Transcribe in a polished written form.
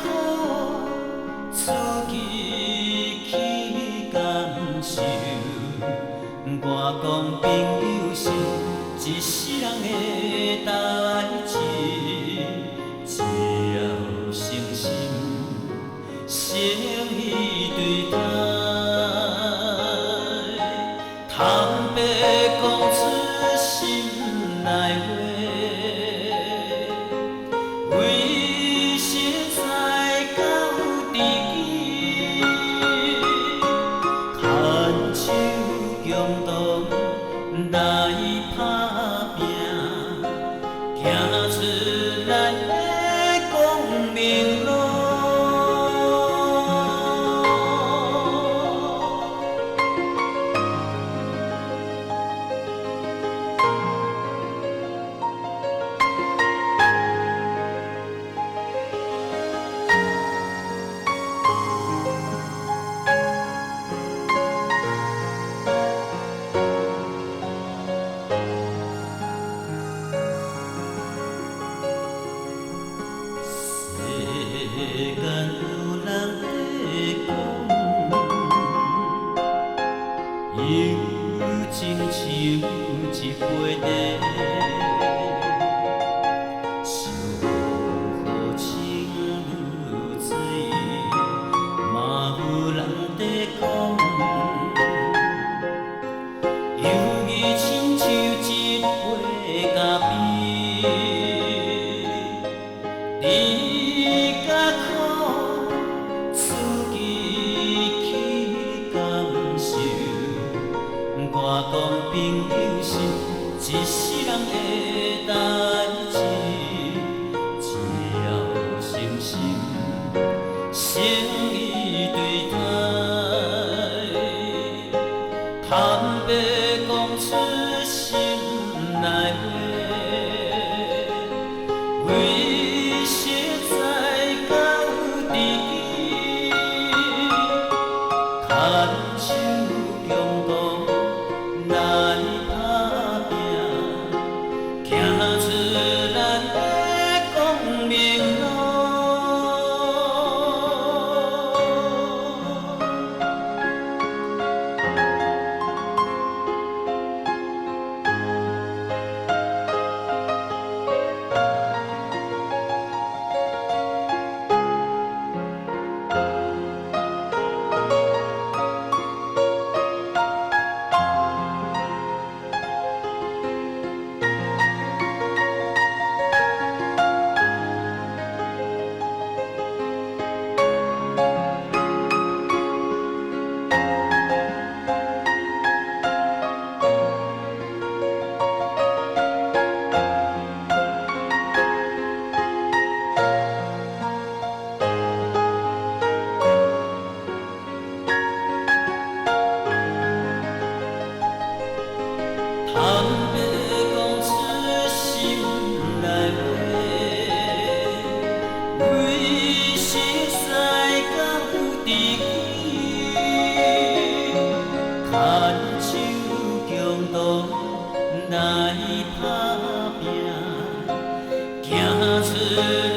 苦，自己去感受。我讲朋友是一世人的代志，只要诚心诚意对待，坦白讲出心内话。为实在到知己，牵手共同来打拼，行出咱的光明路。世间有人在讲，友情像一杯茶，相互情如水，嘛有人在讲，友谊亲像一杯咖啡。你甲苦，自己去感受。我讲朋友是一世人的代志，只要诚心诚意对待，坦白讲出心内话。为实在到知己，牵手共同来打拼，行出咱的光明路。坦白讲出心内话，为实在到知己，牵手共同来打拼，行出。